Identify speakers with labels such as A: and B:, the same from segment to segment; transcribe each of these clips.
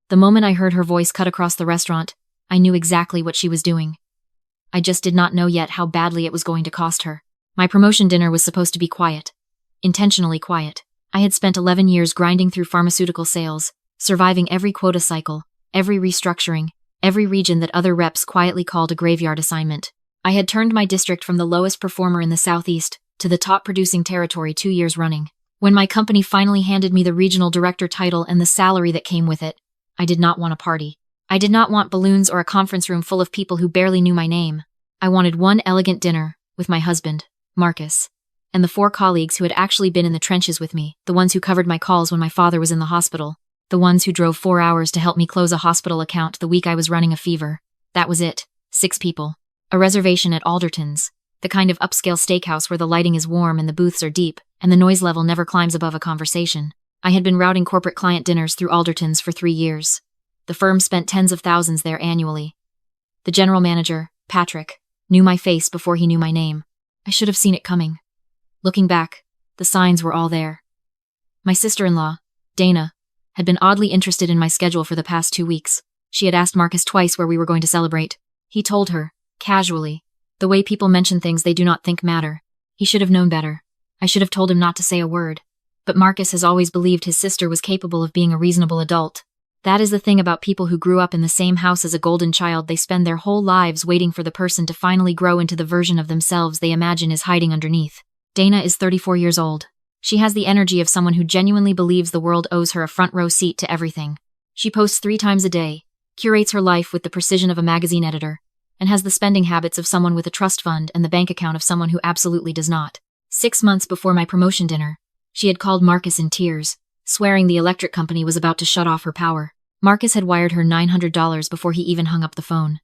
A: The moment I heard her voice cut across the restaurant, I knew exactly what she was doing. I just did not know yet how badly it was going to cost her. My promotion dinner was supposed to be quiet. Intentionally quiet. I had spent 11 years grinding through pharmaceutical sales, surviving every quota cycle, every restructuring, every region that other reps quietly called a graveyard assignment. I had turned my district from the lowest performer in the Southeast to the top producing territory 2 years running. When my company finally handed me the regional director title and the salary that came with it, I did not want a party. I did not want balloons or a conference room full of people who barely knew my name. I wanted one elegant dinner with my husband, Marcus, and the 4 colleagues who had actually been in the trenches with me, the ones who covered my calls when my father was in the hospital, the ones who drove 4 hours to help me close a hospital account the week I was running a fever. That was it. 6 people. A reservation at Alderton's, the kind of upscale steakhouse where the lighting is warm and the booths are deep, and the noise level never climbs above a conversation. I had been routing corporate client dinners through Alderton's for 3 years. The firm spent tens of thousands there annually. The general manager, Patrick, knew my face before he knew my name. I should have seen it coming. Looking back, the signs were all there. My sister-in-law, Dana, had been oddly interested in my schedule for the past 2 weeks. She had asked Marcus twice where we were going to celebrate. He told her, casually, the way people mention things they do not think matter. He should have known better. I should have told him not to say a word. But Marcus has always believed his sister was capable of being a reasonable adult. That is the thing about people who grew up in the same house as a golden child. They spend their whole lives waiting for the person to finally grow into the version of themselves they imagine is hiding underneath. Dana is 34 years old. She has the energy of someone who genuinely believes the world owes her a front row seat to everything. She posts 3 times a day, curates her life with the precision of a magazine editor, and has the spending habits of someone with a trust fund and the bank account of someone who absolutely does not. 6 months before my promotion dinner, she had called Marcus in tears, swearing the electric company was about to shut off her power. Marcus had wired her $900 before he even hung up the phone.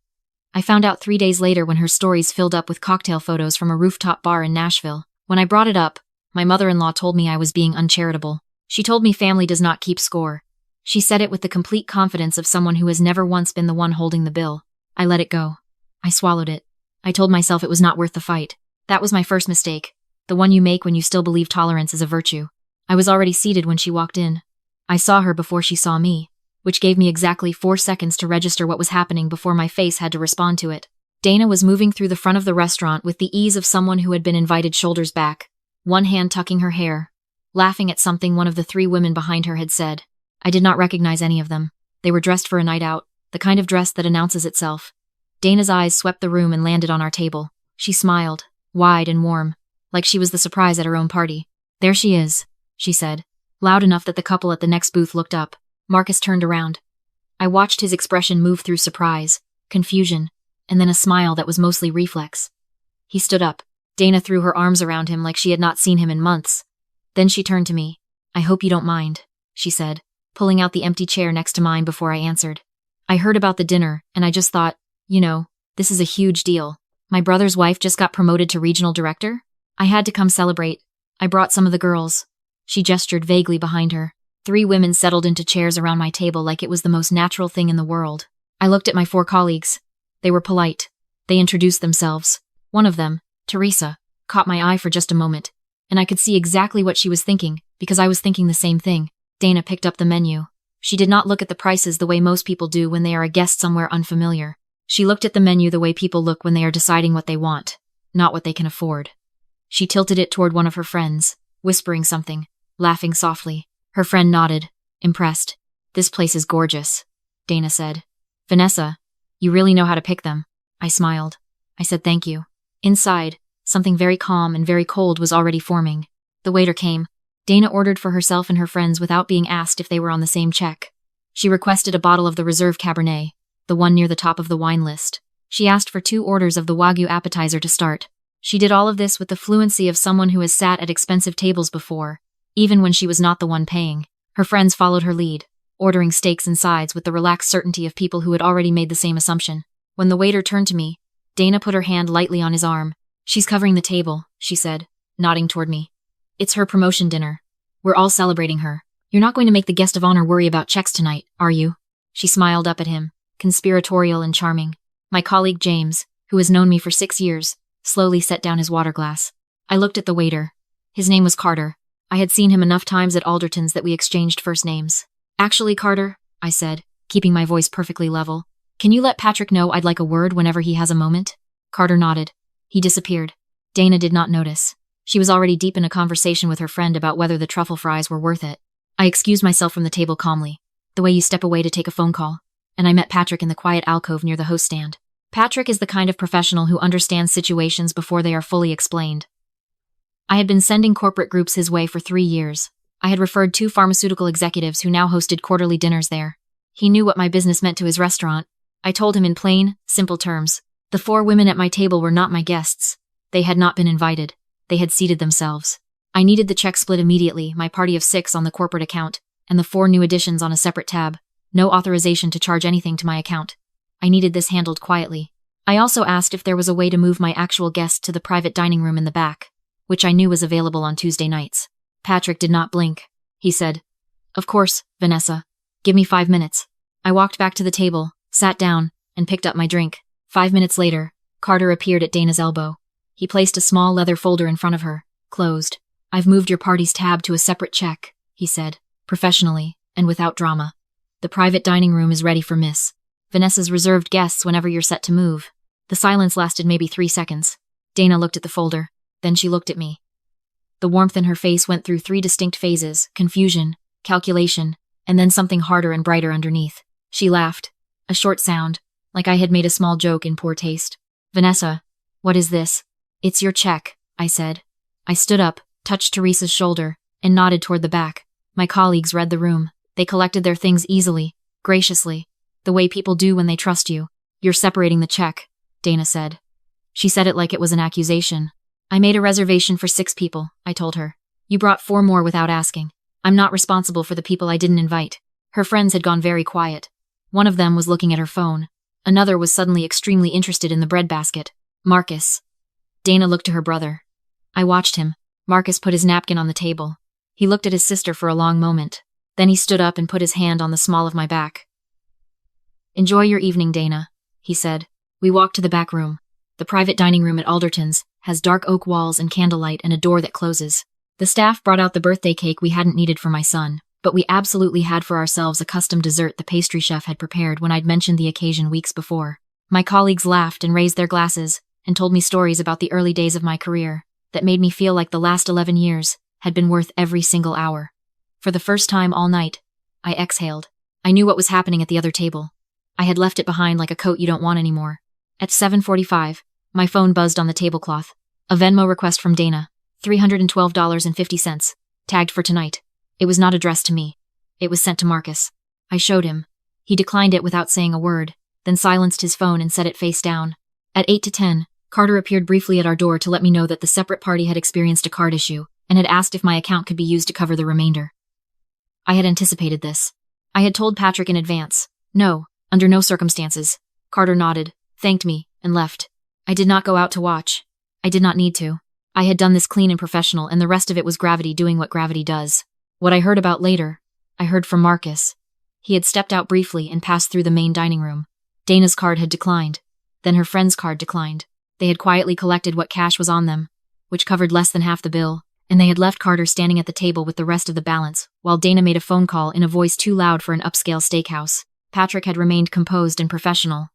A: I found out 3 days later when her stories filled up with cocktail photos from a rooftop bar in Nashville. When I brought it up, my mother-in-law told me I was being uncharitable. She told me family does not keep score. She said it with the complete confidence of someone who has never once been the one holding the bill. I let it go. I swallowed it. I told myself it was not worth the fight. That was my first mistake. The one you make when you still believe tolerance is a virtue. I was already seated when she walked in. I saw her before she saw me, which gave me exactly 4 seconds to register what was happening before my face had to respond to it. Dana was moving through the front of the restaurant with the ease of someone who had been invited, shoulders back, one hand tucking her hair, laughing at something one of the 3 women behind her had said. I did not recognize any of them. They were dressed for a night out, the kind of dress that announces itself. Dana's eyes swept the room and landed on our table. She smiled, wide and warm, like she was the surprise at her own party. There she is, she said, loud enough that the couple at the next booth looked up. Marcus turned around. I watched his expression move through surprise, confusion, and then a smile that was mostly reflex. He stood up. Dana threw her arms around him like she had not seen him in months. Then she turned to me. I hope you don't mind, she said, pulling out the empty chair next to mine before I answered. I heard about the dinner, and I just thought, you know, this is a huge deal. My brother's wife just got promoted to regional director. I had to come celebrate. I brought some of the girls. She gestured vaguely behind her. 3 women settled into chairs around my table like it was the most natural thing in the world. I looked at my 4 colleagues. They were polite. They introduced themselves. One of them, Teresa, caught my eye for just a moment, and I could see exactly what she was thinking, because I was thinking the same thing. Dana picked up the menu. She did not look at the prices the way most people do when they are a guest somewhere unfamiliar. She looked at the menu the way people look when they are deciding what they want, not what they can afford. She tilted it toward one of her friends, whispering something, laughing softly. Her friend nodded, impressed. This place is gorgeous, Dana said. Vanessa, you really know how to pick them. I smiled. I said thank you. Inside, something very calm and very cold was already forming. The waiter came. Dana ordered for herself and her friends without being asked if they were on the same check. She requested a bottle of the Reserve Cabernet, the one near the top of the wine list. She asked for 2 orders of the Wagyu appetizer to start. She did all of this with the fluency of someone who has sat at expensive tables before, even when she was not the one paying. Her friends followed her lead, ordering steaks and sides with the relaxed certainty of people who had already made the same assumption. When the waiter turned to me, Dana put her hand lightly on his arm. She's covering the table, she said, nodding toward me. It's her promotion dinner. We're all celebrating her. You're not going to make the guest of honor worry about checks tonight, are you? She smiled up at him, conspiratorial and charming. My colleague James, who has known me for 6 years, slowly set down his water glass. I looked at the waiter. His name was Carter. I had seen him enough times at Alderton's that we exchanged first names. Actually, Carter, I said, keeping my voice perfectly level. Can you let Patrick know I'd like a word whenever he has a moment? Carter nodded. He disappeared. Dana did not notice. She was already deep in a conversation with her friend about whether the truffle fries were worth it. I excused myself from the table calmly, the way you step away to take a phone call, and I met Patrick in the quiet alcove near the host stand. Patrick is the kind of professional who understands situations before they are fully explained. I had been sending corporate groups his way for 3 years. I had referred 2 pharmaceutical executives who now hosted quarterly dinners there. He knew what my business meant to his restaurant. I told him in plain, simple terms. The 4 women at my table were not my guests. They had not been invited. They had seated themselves. I needed the check split immediately, my party of 6 on the corporate account, and the 4 new additions on a separate tab. No authorization to charge anything to my account. I needed this handled quietly. I also asked if there was a way to move my actual guests to the private dining room in the back, which I knew was available on Tuesday nights. Patrick did not blink. He said, "Of course, Vanessa. Give me 5 minutes." I walked back to the table, sat down, and picked up my drink. 5 minutes later, Carter appeared at Dana's elbow. He placed a small leather folder in front of her, closed. "I've moved your party's tab to a separate check," he said, professionally, and without drama. "The private dining room is ready for Miss Vanessa's reserved guests whenever you're set to move." The silence lasted maybe 3 seconds. Dana looked at the folder, then she looked at me. The warmth in her face went through 3 distinct phases: confusion, calculation, and then something harder and brighter underneath. She laughed, a short sound, like I had made a small joke in poor taste. "Vanessa, what is this?" "It's your check," I said. I stood up, touched Teresa's shoulder, and nodded toward the back. My colleagues read the room. They collected their things easily, graciously, the way people do when they trust you. "You're separating the check," Dana said. She said it like it was an accusation. "I made a reservation for 6 people," I told her. "You brought 4 more without asking. I'm not responsible for the people I didn't invite." Her friends had gone very quiet. One of them was looking at her phone. Another was suddenly extremely interested in the breadbasket. "Marcus." Dana looked to her brother. I watched him. Marcus put his napkin on the table. He looked at his sister for a long moment. Then he stood up and put his hand on the small of my back. "Enjoy your evening, Dana," he said. We walked to the back room. The private dining room at Alderton's has dark oak walls and candlelight and a door that closes. The staff brought out the birthday cake we hadn't needed for my son, but we absolutely had for ourselves a custom dessert the pastry chef had prepared when I'd mentioned the occasion weeks before. My colleagues laughed and raised their glasses and told me stories about the early days of my career that made me feel like the last 11 years had been worth every single hour. For the first time all night, I exhaled. I knew what was happening at the other table. I had left it behind like a coat you don't want anymore. At 7:45, my phone buzzed on the tablecloth. A Venmo request from Dana, $312.50, tagged for tonight. It was not addressed to me. It was sent to Marcus. I showed him. He declined it without saying a word, then silenced his phone and set it face down. At 8 to 10, Carter appeared briefly at our door to let me know that the separate party had experienced a card issue and had asked if my account could be used to cover the remainder. I had anticipated this. I had told Patrick in advance. No, under no circumstances. Carter nodded, thanked me, and left. I did not go out to watch. I did not need to. I had done this clean and professional, and the rest of it was gravity doing what gravity does. What I heard about later, I heard from Marcus. He had stepped out briefly and passed through the main dining room. Dana's card had declined. Then her friend's card declined. They had quietly collected what cash was on them, which covered less than half the bill, and they had left Carter standing at the table with the rest of the balance, while Dana made a phone call in a voice too loud for an upscale steakhouse. Patrick had remained composed and professional.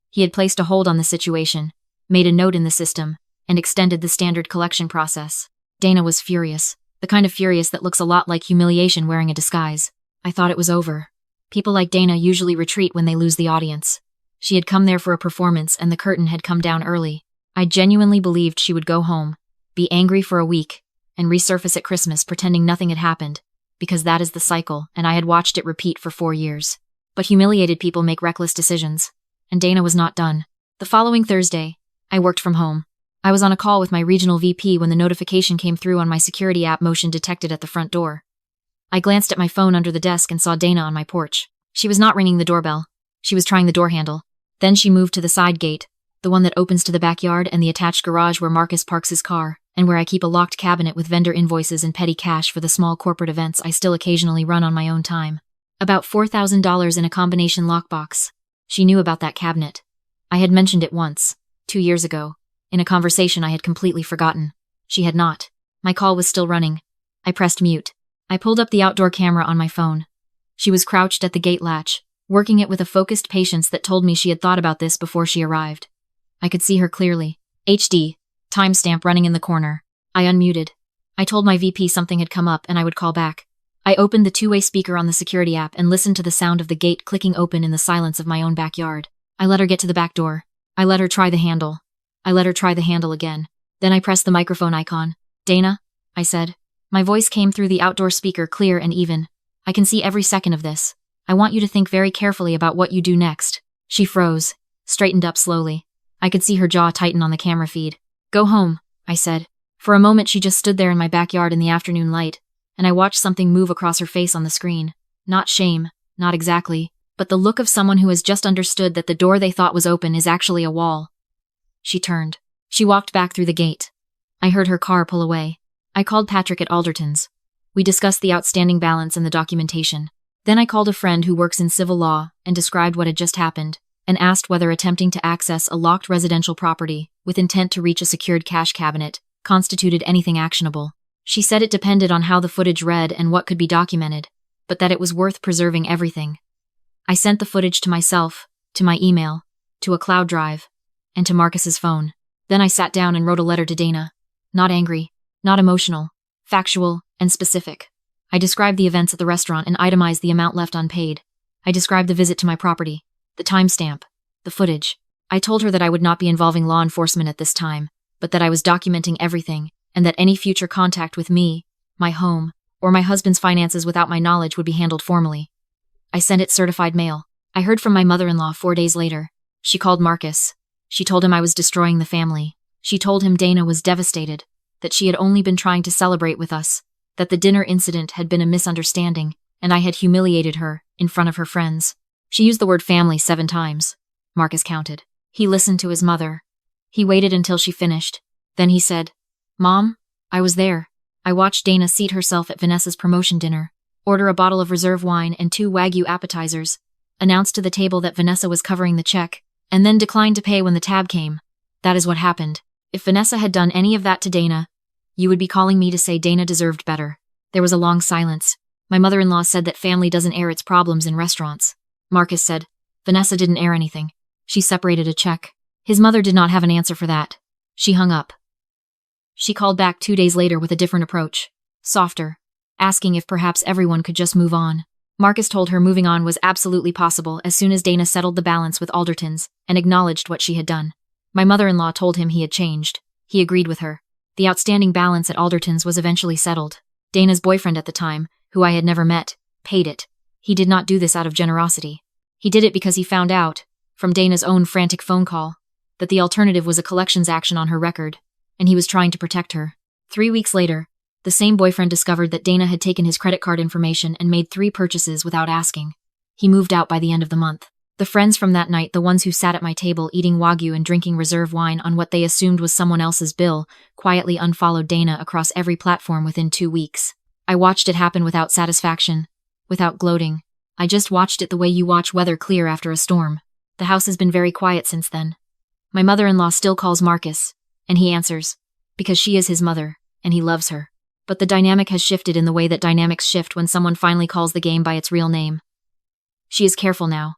A: He had placed a hold on the situation, made a note in the system, and extended the standard collection process. Dana was furious, the kind of furious that looks a lot like humiliation wearing a disguise. I thought it was over. People like Dana usually retreat when they lose the audience. She had come there for a performance and the curtain had come down early. I genuinely believed she would go home, be angry for a week, and resurface at Christmas pretending nothing had happened, because that is the cycle, and I had watched it repeat for 4 years. But humiliated people make reckless decisions, and Dana was not done. The following Thursday, I worked from home. I was on a call with my regional VP when the notification came through on my security app motion detected at the front door. I glanced at my phone under the desk and saw Dana on my porch. She was not ringing the doorbell. She was trying the door handle. Then she moved to the side gate, the one that opens to the backyard and the attached garage where Marcus parks his car, and where I keep a locked cabinet with vendor invoices and petty cash for the small corporate events I still occasionally run on my own time. About $4,000 in a combination lockbox. She knew about that cabinet. I had mentioned it once, 2 years ago, in a conversation I had completely forgotten. She had not. My call was still running. I pressed mute. I pulled up the outdoor camera on my phone. She was crouched at the gate latch, working it with a focused patience that told me she had thought about this before she arrived. I could see her clearly. HD. Timestamp running in the corner. I unmuted. I told my VP something had come up and I would call back. I opened the two-way speaker on the security app and listened to the sound of the gate clicking open in the silence of my own backyard. I let her get to the back door. I let her try the handle. I let her try the handle again. Then I pressed the microphone icon. Dana, I said. My voice came through the outdoor speaker clear and even. I can see every second of this. I want you to think very carefully about what you do next. She froze, straightened up slowly. I could see her jaw tighten on the camera feed. Go home, I said. For a moment she just stood there in my backyard in the afternoon light, and I watched something move across her face on the screen. Not shame, not exactly, but the look of someone who has just understood that the door they thought was open is actually a wall. She turned. She walked back through the gate. I heard her car pull away. I called Patrick at Alderton's. We discussed the outstanding balance and the documentation. Then I called a friend who works in civil law and described what had just happened, and asked whether attempting to access a locked residential property with intent to reach a secured cash cabinet constituted anything actionable. She said it depended on how the footage read and what could be documented, but that it was worth preserving everything. I sent the footage to myself, to my email, to a cloud drive, and to Marcus's phone. Then I sat down and wrote a letter to Dana. Not angry, not emotional, factual, and specific. I described the events at the restaurant and itemized the amount left unpaid. I described the visit to my property, the timestamp, the footage. I told her that I would not be involving law enforcement at this time, but that I was documenting everything, and that any future contact with me, my home, or my husband's finances without my knowledge would be handled formally. I sent it certified mail. I heard from my mother-in-law 4 days later. She called Marcus. She told him I was destroying the family. She told him Dana was devastated, that she had only been trying to celebrate with us, that the dinner incident had been a misunderstanding, and I had humiliated her in front of her friends. She used the word family 7 times. Marcus counted. He listened to his mother. He waited until she finished. Then he said, Mom, I was there. I watched Dana seat herself at Vanessa's promotion dinner, order a bottle of reserve wine and 2 Wagyu appetizers, announce to the table that Vanessa was covering the check, and then decline to pay when the tab came. That is what happened. If Vanessa had done any of that to Dana, you would be calling me to say Dana deserved better. There was a long silence. My mother-in-law said that family doesn't air its problems in restaurants. Marcus said, Vanessa didn't air anything. She separated a check. His mother did not have an answer for that. She hung up. She called back 2 days later with a different approach. Softer. Asking if perhaps everyone could just move on. Marcus told her moving on was absolutely possible as soon as Dana settled the balance with Alderton's and acknowledged what she had done. My mother-in-law told him he had changed. He agreed with her. The outstanding balance at Alderton's was eventually settled. Dana's boyfriend at the time, who I had never met, paid it. He did not do this out of generosity. He did it because he found out, from Dana's own frantic phone call, that the alternative was a collections action on her record, and he was trying to protect her. 3 weeks later, the same boyfriend discovered that Dana had taken his credit card information and made 3 purchases without asking. He moved out by the end of the month. The friends from that night, the ones who sat at my table eating Wagyu and drinking reserve wine on what they assumed was someone else's bill, quietly unfollowed Dana across every platform within 2 weeks. I watched it happen without satisfaction, without gloating. I just watched it the way you watch weather clear after a storm. The house has been very quiet since then. My mother-in-law still calls Marcus, and he answers, because she is his mother, and he loves her. But the dynamic has shifted in the way that dynamics shift when someone finally calls the game by its real name. She is careful now.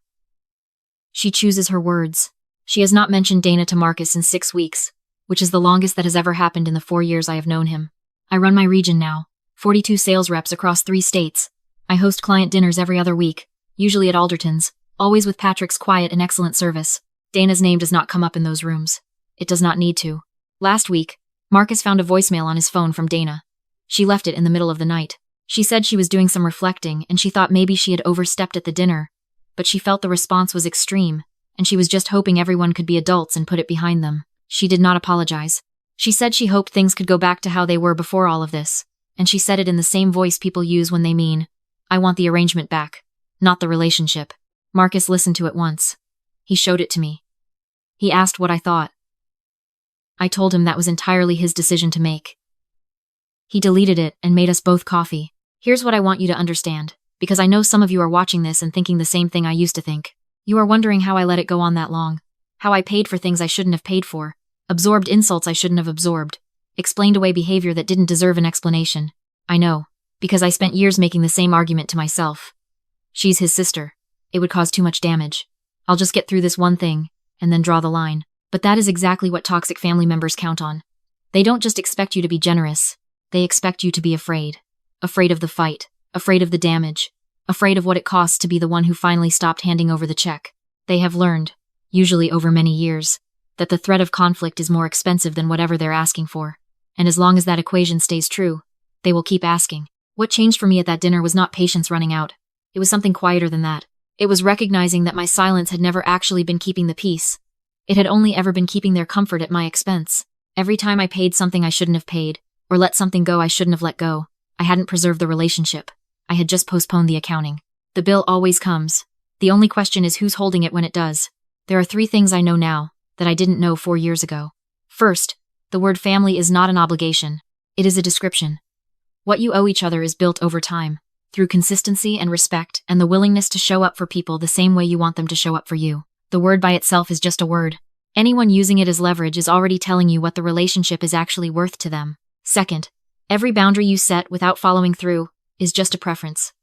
A: She chooses her words. She has not mentioned Dana to Marcus in 6 weeks, which is the longest that has ever happened in the 4 years I have known him. I run my region now, 42 sales reps across 3 states. I host client dinners every other week, usually at Alderton's, always with Patrick's quiet and excellent service. Dana's name does not come up in those rooms. It does not need to. Last week, Marcus found a voicemail on his phone from Dana. She left it in the middle of the night. She said she was doing some reflecting and she thought maybe she had overstepped at the dinner, but she felt the response was extreme, and she was just hoping everyone could be adults and put it behind them. She did not apologize. She said she hoped things could go back to how they were before all of this, and she said it in the same voice people use when they mean, I want the arrangement back, not the relationship. Marcus listened to it once. He showed it to me. He asked what I thought. I told him that was entirely his decision to make. He deleted it and made us both coffee. Here's what I want you to understand, because I know some of you are watching this and thinking the same thing I used to think. You are wondering how I let it go on that long. How I paid for things I shouldn't have paid for, absorbed insults I shouldn't have absorbed, explained away behavior that didn't deserve an explanation. I know, because I spent years making the same argument to myself. She's his sister. It would cause too much damage. I'll just get through this one thing, and then draw the line. But that is exactly what toxic family members count on. They don't just expect you to be generous. They expect you to be afraid. Afraid of the fight. Afraid of the damage. Afraid of what it costs to be the one who finally stopped handing over the check. They have learned, usually over many years, that the threat of conflict is more expensive than whatever they're asking for. And as long as that equation stays true, they will keep asking. What changed for me at that dinner was not patience running out. It was something quieter than that. It was recognizing that my silence had never actually been keeping the peace. It had only ever been keeping their comfort at my expense. Every time I paid something I shouldn't have paid, or let something go I shouldn't have let go, I hadn't preserved the relationship. I had just postponed the accounting. The bill always comes. The only question is who's holding it when it does. There are 3 things I know now that I didn't know 4 years ago. First, the word family is not an obligation. It is a description. What you owe each other is built over time, through consistency and respect and the willingness to show up for people the same way you want them to show up for you. The word by itself is just a word. Anyone using it as leverage is already telling you what the relationship is actually worth to them. Second, every boundary you set without following through is just a preference.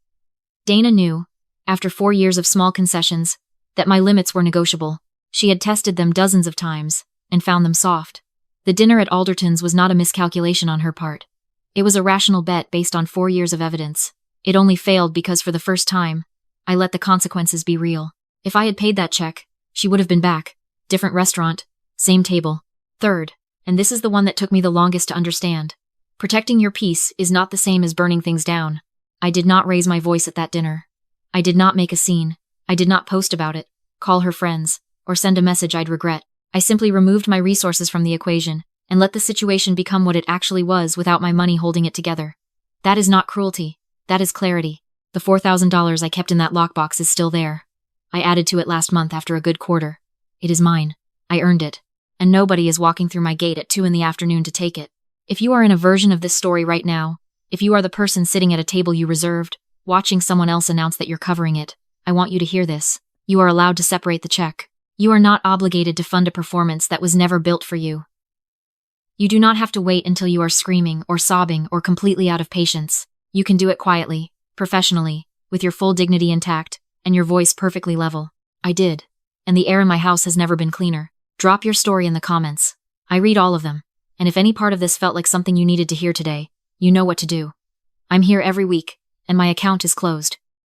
A: Dana knew, after 4 years of small concessions, that my limits were negotiable. She had tested them dozens of times and found them soft. The dinner at Alderton's was not a miscalculation on her part. It was a rational bet based on 4 years of evidence. It only failed because for the first time, I let the consequences be real. If I had paid that check, she would have been back. Different restaurant, same table. Third, and this is the one that took me the longest to understand. Protecting your peace is not the same as burning things down. I did not raise my voice at that dinner. I did not make a scene. I did not post about it, call her friends, or send a message I'd regret. I simply removed my resources from the equation and let the situation become what it actually was without my money holding it together. That is not cruelty. That is clarity. The $4,000 I kept in that lockbox is still there. I added to it last month after a good quarter. It is mine. I earned it. And nobody is walking through my gate at 2 in the afternoon to take it. If you are in a version of this story right now, if you are the person sitting at a table you reserved, watching someone else announce that you're covering it, I want you to hear this. You are allowed to separate the check. You are not obligated to fund a performance that was never built for you. You do not have to wait until you are screaming or sobbing or completely out of patience. You can do it quietly, professionally, with your full dignity intact, and your voice perfectly level. I did. And the air in my house has never been cleaner. Drop your story in the comments. I read all of them. And if any part of this felt like something you needed to hear today, you know what to do. I'm here every week, and my account is closed.